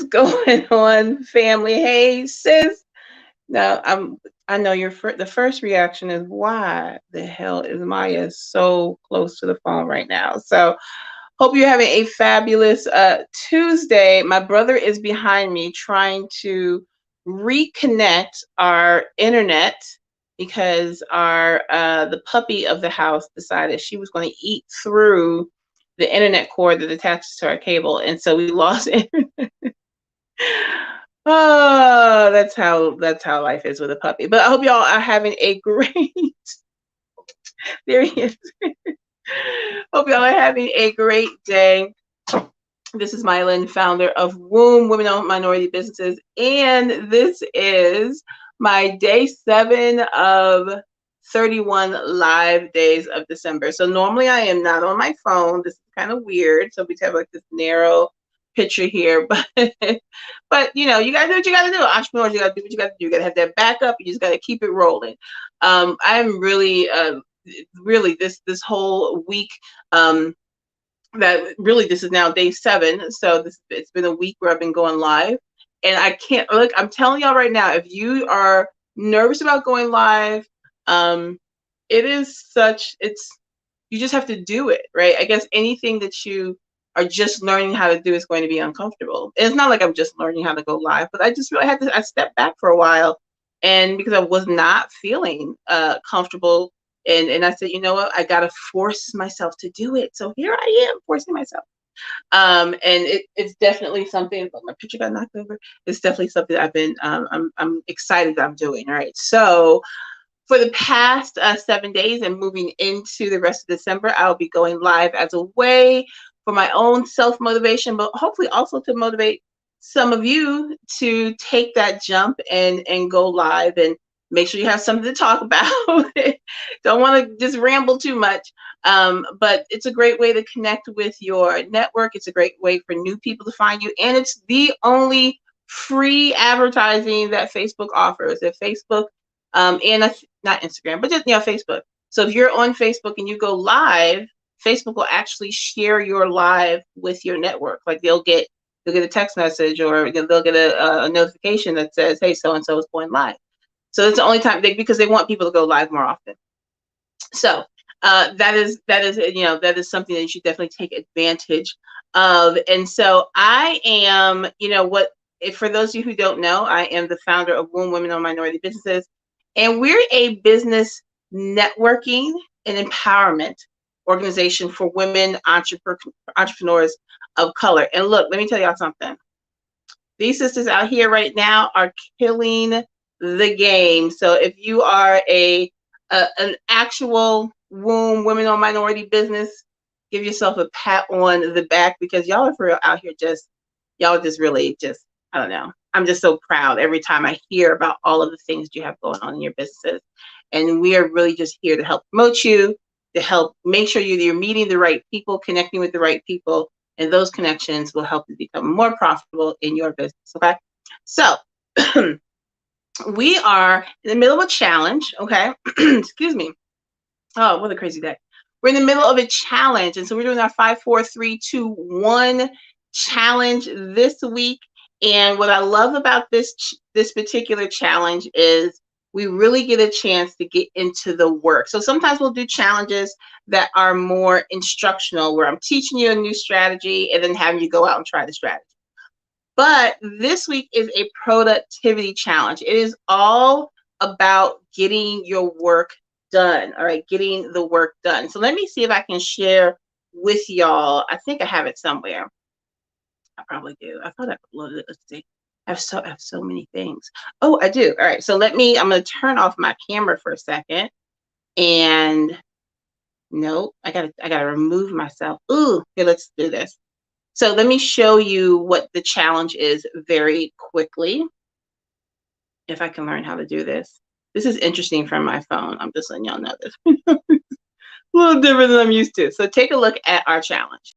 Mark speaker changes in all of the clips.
Speaker 1: going on, family? Hey, sis. Now, I know the first reaction is why the hell is Maya so close to the phone right now? So, hope you're having a fabulous Tuesday. My brother is behind me trying to reconnect our internet because our the puppy of the house decided she was going to eat through the internet cord that attaches to our cable, and so we lost Oh, that's how life is with a puppy. But I hope y'all are having a great there he is. Hope y'all are having a great day. This is Mylan, founder of Womb Women Owned Minority Businesses, and this is my day 7 of 31 live days of December. So normally I am not on my phone. This is kind of weird. So we have like this narrow picture here, but you gotta do what you gotta do. Entrepreneurs, you gotta do what you gotta do. You gotta have that backup. You just gotta keep it rolling. I'm really this whole week. That really this is now day 7, so it's been a week where I've been going live, and I can't look. I'm telling y'all right now, if you are nervous about going live, um, it's you just have to do it, right? I guess anything that you are just learning how to do is going to be uncomfortable. And it's not like I'm just learning how to go live, but I just really I stepped back for a while, and because I was not feeling comfortable, and I said, you know what, I gotta force myself to do it. So here I am forcing myself. And it's definitely something. But my picture got knocked over. It's definitely something I've been. I'm excited that I'm doing. Right. So for the past 7 days and moving into the rest of December, I'll be going live as a way for my own self motivation, but hopefully also to motivate some of you to take that jump and go live and make sure you have something to talk about. Don't want to just ramble too much, but it's a great way to connect with your network. It's a great way for new people to find you, and it's the only free advertising that Facebook offers. If Facebook and not Instagram, but just Facebook. So if you're on Facebook and you go live, Facebook will actually share your live with your network. Like they'll get a text message, or they'll get a notification that says, "Hey, so and so is going live." So it's the only time because they want people to go live more often. So that is something that you should definitely take advantage of. And so I am, for those of you who don't know, I am the founder of Womb Women Owned Minority Businesses, and we're a business networking and empowerment organization for women entrepreneurs of color. And look, let me tell y'all something. These sisters out here right now are killing the game. So if you are an actual Womb Women Owned Minority business, give yourself a pat on the back, because y'all are for real out here y'all just really just, I don't know. I'm just so proud every time I hear about all of the things you have going on in your businesses. And we are really just here to help promote you, to help make sure you're meeting the right people, connecting with the right people, and those connections will help you become more profitable in your business. Okay. So we are in the middle of a challenge. Okay. Excuse me. Oh, what a crazy day. We're in the middle of a challenge. And so we're doing our 5, 4, 3, 2, 1 challenge this week. And what I love about this particular challenge is we really get a chance to get into the work. So sometimes we'll do challenges that are more instructional, where I'm teaching you a new strategy and then having you go out and try the strategy. But this week is a productivity challenge. It is all about getting your work done. All right, getting the work done. So let me see if I can share with y'all. I think I have it somewhere. I probably do. I thought I uploaded it. Let's see. I have so many things. Oh, I do. All right. So I'm going to turn off my camera for a second. And no, I gotta remove myself. Ooh, here, let's do this. So let me show you what the challenge is very quickly, if I can learn how to do this. This is interesting from my phone. I'm just letting y'all know this. A little different than I'm used to. So take a look at our challenge.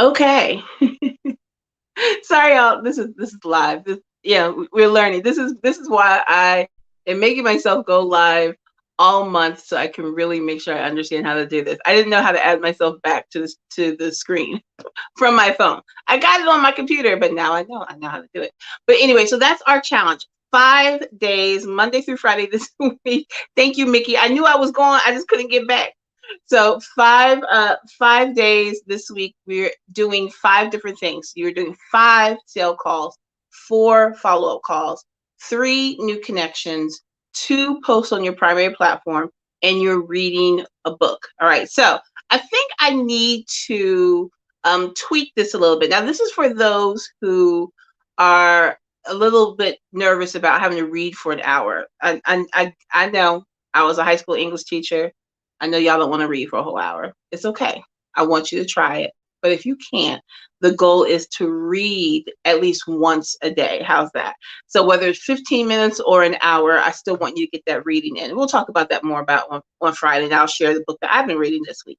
Speaker 1: Okay. Sorry, y'all. This is live. Yeah, we're learning. This is why I am making myself go live all month so I can really make sure I understand how to do this. I didn't know how to add myself back to the screen from my phone. I got it on my computer, but now I know how to do it. But anyway, so that's our challenge. 5 days, Monday through Friday this week. Thank you, Mickey. I knew I was going. I just couldn't get back. So 5 days this week, we're doing 5 different things. You're doing 5 sale calls, 4 follow-up calls, 3 new connections, 2 posts on your primary platform, and you're reading a book. All right. So I think I need to tweak this a little bit. Now, this is for those who are a little bit nervous about having to read for an hour. I know I was a high school English teacher. I know y'all don't want to read for a whole hour. It's okay. I want you to try it. But if you can't, the goal is to read at least once a day. How's that? So whether it's 15 minutes or an hour, I still want you to get that reading in. We'll talk about that more about on Friday, and I'll share the book that I've been reading this week.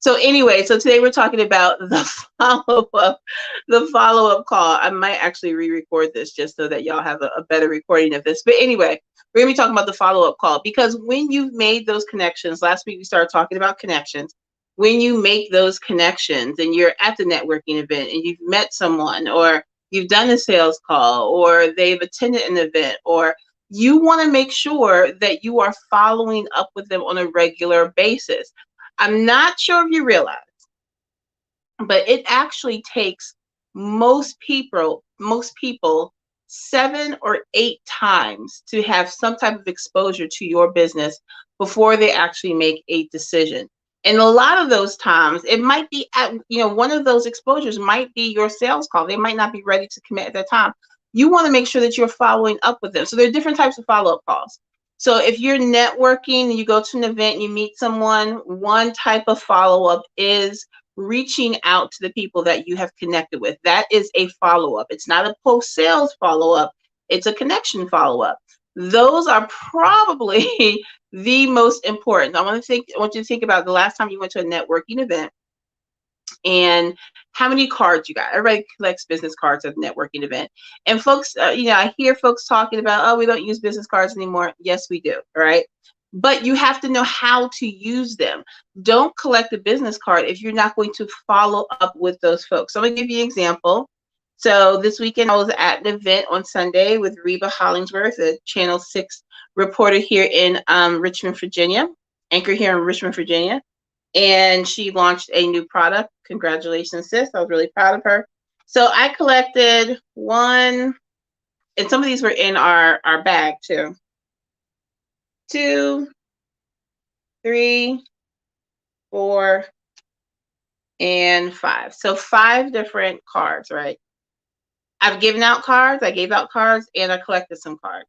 Speaker 1: So anyway, so today we're talking about the follow-up call. I might actually re-record this just so that y'all have a better recording of this. But anyway, we're gonna be talking about the follow-up call, because when you've made those connections, last week we started talking about connections. When you make those connections and you're at the networking event and you've met someone, or you've done a sales call, or they've attended an event, or you want to make sure that you are following up with them on a regular basis. I'm not sure if you realize, but it actually takes most people 7 or 8 times to have some type of exposure to your business before they actually make a decision. And a lot of those times, it might be one of those exposures might be your sales call. They might not be ready to commit at that time. You want to make sure that you're following up with them. So there are different types of follow-up calls. So if you're networking and you go to an event and you meet someone, one type of follow-up is reaching out to the people that you have connected with. That is a follow-up. It's not a post-sales follow-up. It's a connection follow-up. Those are probably the most important. I want you to think about the last time you went to a networking event and how many cards you got. Everybody collects business cards at a networking event. And folks, I hear folks talking about, oh, we don't use business cards anymore. Yes, we do. All right. But you have to know how to use them. Don't collect a business card if you're not going to follow up with those folks. So I'm going to give you an example. So this weekend, I was at an event on Sunday with Reba Hollingsworth, a Channel 6 reporter here in Richmond, Virginia, anchor here in Richmond, Virginia. And she launched a new product. Congratulations, sis. I was really proud of her. So I collected one, and some of these were in our bag too. 2, 3, 4, and 5. So 5 different cards, right? I've given out cards, I gave out cards, and I collected some cards.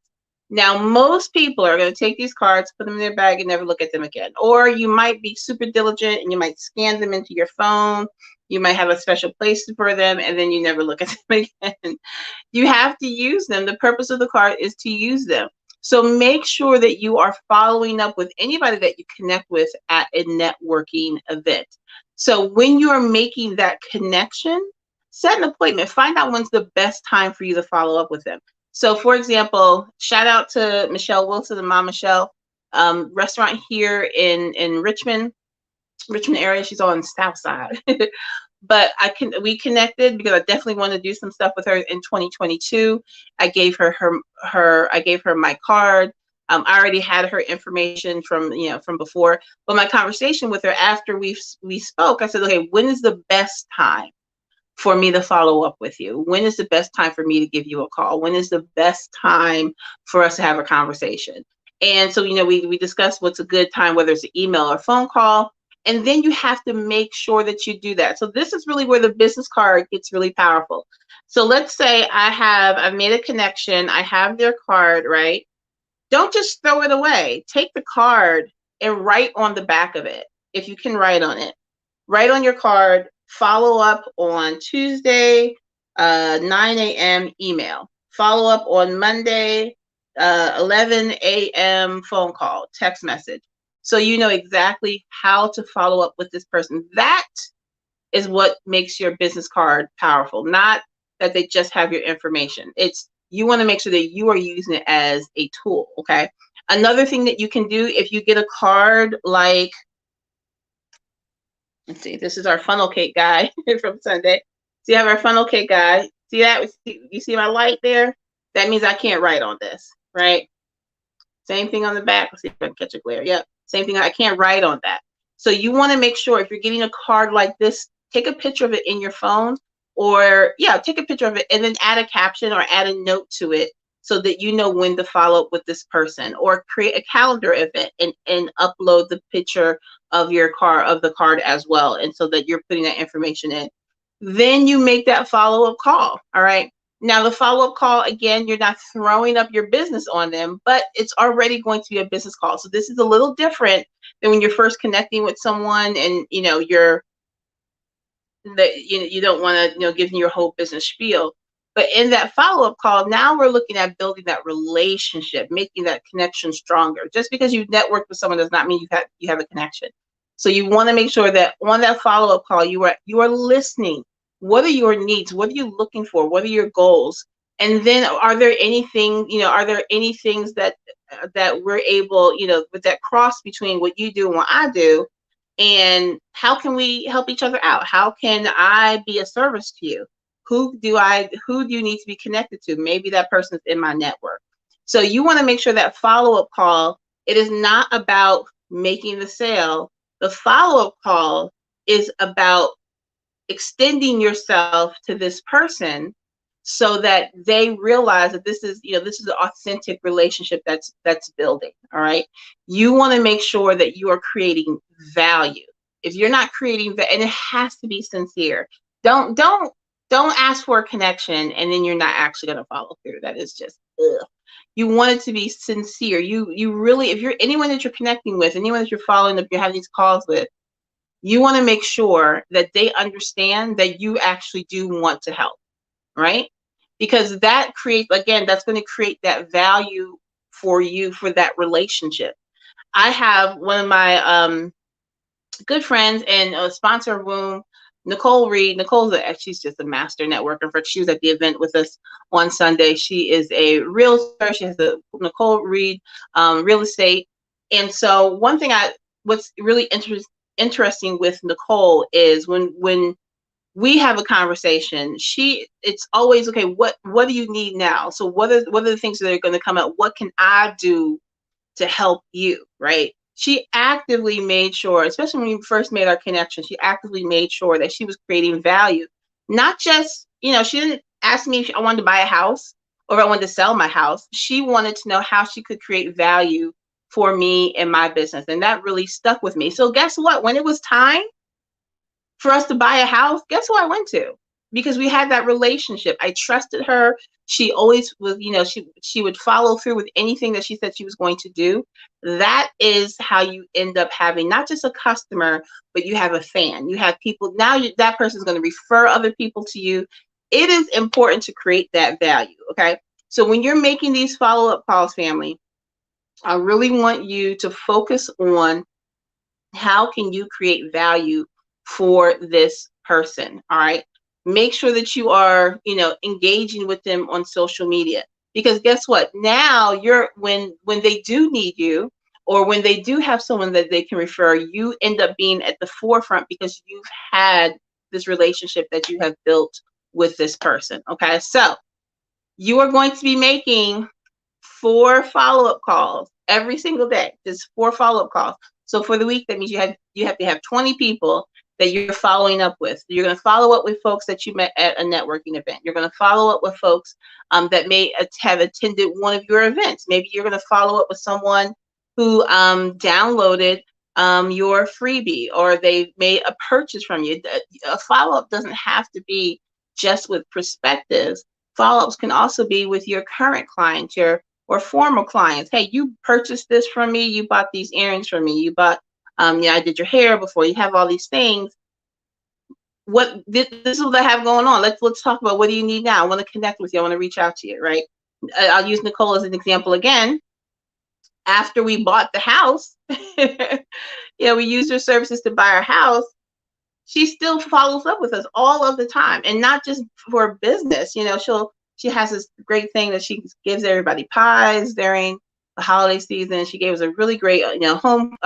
Speaker 1: Now, most people are going to take these cards, put them in their bag, and never look at them again. Or you might be super diligent and you might scan them into your phone. You might have a special place for them, and then you never look at them again. You have to use them. The purpose of the card is to use them. So make sure that you are following up with anybody that you connect with at a networking event. So when you're making that connection, set an appointment. Find out when's the best time for you to follow up with them. So, for example, shout out to Michelle Wilson and Mom Michelle, restaurant here in Richmond area. She's on the South Side. But we connected because I definitely want to do some stuff with her in 2022. I gave her my card. I already had her information from before. But my conversation with her after we spoke, I said, okay, when is the best time for me to follow up with you? When is the best time for me to give you a call? When is the best time for us to have a conversation? And so, we discussed what's a good time, whether it's an email or phone call. And then you have to make sure that you do that. So this is really where the business card gets really powerful. So let's say I've made a connection. I have their card, right? Don't just throw it away. Take the card and write on the back of it. If you can write on it, write on your card, follow up on Tuesday, 9 a.m. email. Follow up on Monday, 11 a.m. phone call, text message. So you know exactly how to follow up with this person. That is what makes your business card powerful. Not that they just have your information. It's you want to make sure that you are using it as a tool. Okay. Another thing that you can do if you get a card like, let's see, this is our funnel cake guy from Sunday. So you have our funnel cake guy. See that? You see my light there? That means I can't write on this, right? Same thing on the back. Let's see if I can catch a glare. Yep. Same thing. I can't write on that. So you want to make sure if you're getting a card like this, take a picture of it in your phone, or take a picture of it and then add a caption or add a note to it so that you know when to follow up with this person, or create a calendar event and upload the picture of your the card as well. And so that you're putting that information in. Then you make that follow-up call. All right. Now, the follow-up call, again, you're not throwing up your business on them, but it's already going to be a business call. So this is a little different than when you're first connecting with someone and, you don't want to, give them your whole business spiel. But in that follow-up call, now we're looking at building that relationship, making that connection stronger. Just because you network with someone does not mean you have a connection. So you want to make sure that on that follow-up call, you are listening. What are your needs? What are you looking for? What are your goals? And then are there any things that we're able, with that cross between what you do and what I do, and how can we help each other out? How can I be a service to you? Who do you need to be connected to? Maybe that person's in my network. So you want to make sure that follow-up call, it is not about making the sale. The follow-up call is about extending yourself to this person so that they realize that this is an authentic relationship that's building. All right. You want to make sure that you are creating value. If you're not creating that, and it has to be sincere. Don't ask for a connection and then you're not actually going to follow through. That is just ugh. You want it to be sincere. You really, if you're anyone that you're connecting with, anyone that you're following up, you're having these calls with, you want to make sure that they understand that you actually do want to help, right? Because that creates, again, that's going to create that value for you for that relationship. I have one of my good friends and a sponsor of Womb, Nicole Reed. She's just a master networker. She was at the event with us on Sunday. She is a realtor. She has a Nicole Reed real estate. And so one thing what's really interesting with Nicole is when we have a conversation, it's always, okay, what do you need now? So what are the things that are going to come up? What can I do to help you, right? She actively made sure, especially when we first made our connection, she actively made sure that she was creating value. Not just, she didn't ask me if I wanted to buy a house or if I wanted to sell my house. She wanted to know how she could create value for me and my business. And that really stuck with me. So guess what? When it was time for us to buy a house, guess who I went to? Because we had that relationship. I trusted her. She always was, she would follow through with anything that she said she was going to do. That is how you end up having not just a customer, but you have a fan. You have people. Now that person is going to refer other people to you. It is important to create that value. Okay. So when you're making these follow-up calls, family, I really want you to focus on how can you create value for this person. All right. Make sure that you are, engaging with them on social media, because guess what? Now when they do need you, or when they do have someone that they can refer, you end up being at the forefront because you've had this relationship that you have built with this person. Okay. So you are going to be making 4 follow-up calls every single day. Just 4 follow-up calls. So for the week, that means you have to have 20 people that you're following up with. You're going to follow up with folks that you met at a networking event. You're going to follow up with folks that may have attended one of your events. Maybe you're going to follow up with someone who downloaded your freebie, or they made a purchase from you. A follow-up doesn't have to be just with prospectives. Follow-ups can also be with your current clients, or former clients. Hey, you purchased this from me. You bought these earrings from me. You bought, I did your hair before. You have all these things. This is what I have going on. Let's talk about, what do you need now? I want to connect with you. I want to reach out to you, right? I'll use Nicole as an example again. After we bought the house, we used her services to buy our house. she still follows up with us all of the time, and not just for business. You know, she has this great thing that she gives everybody pies during the holiday season. She gave us a really great, home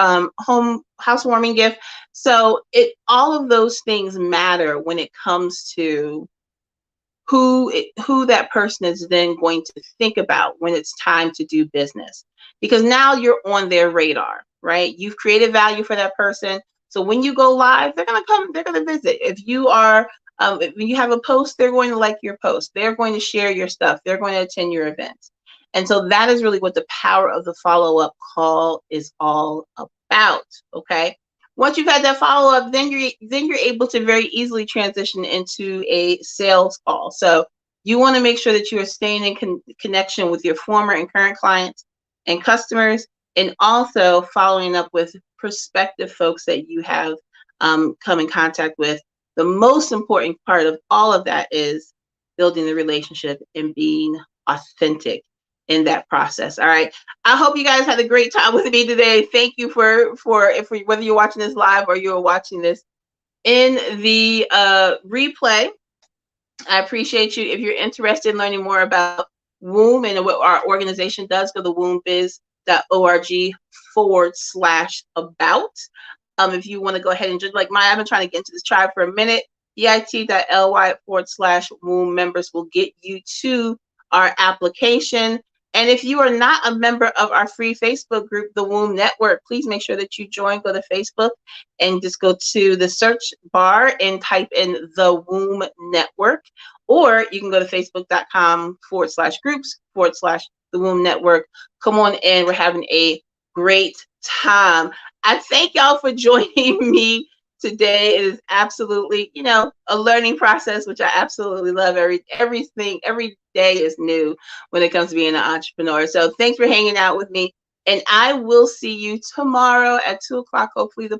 Speaker 1: housewarming gift. So all of those things matter when it comes to who that person is then going to think about when it's time to do business, because now you're on their radar, right? You've created value for that person. So when you go live, they're going to visit. If you have a post, they're going to like your post. They're going to share your stuff. They're going to attend your events. And so that is really what the power of the follow-up call is all about. Okay. Once you've had that follow-up, then you're able to very easily transition into a sales call. So you want to make sure that you are staying in connection with your former and current clients and customers, and also following up with prospective folks that you have come in contact with. The most important part of all of that is building the relationship and being authentic in that process. All right. I hope you guys had a great time with me today. Thank you for whether you're watching this live or you're watching this in the replay. I appreciate you. If you're interested in learning more about Womb and what our organization does, go to wombbiz.org/about. If you want to go ahead and just like Maya, I've been trying to get into this tribe for a minute. bit.ly/womb members will get you to our application. And if you are not a member of our free Facebook group, the Womb Network, please make sure that you join. Go to Facebook and just go to the search bar and type in the Womb Network. Or you can go to facebook.com/groups/the Womb Network. Come on in. We're having a great time. I thank y'all for joining me today. It is absolutely, a learning process, which I absolutely love. Every day is new when it comes to being an entrepreneur. So thanks for hanging out with me. And I will see you tomorrow at 2:00. Hopefully the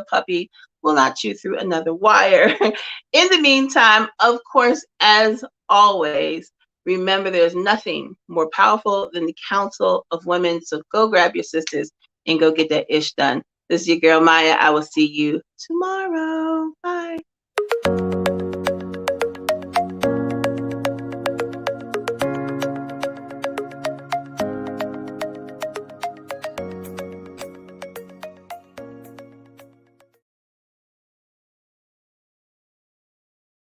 Speaker 1: puppy will not chew through another wire. In the meantime, of course, as always, remember there's nothing more powerful than the counsel of women. So go grab your sisters and go get that ish done. This is your girl, Maya. I will see you tomorrow. Bye.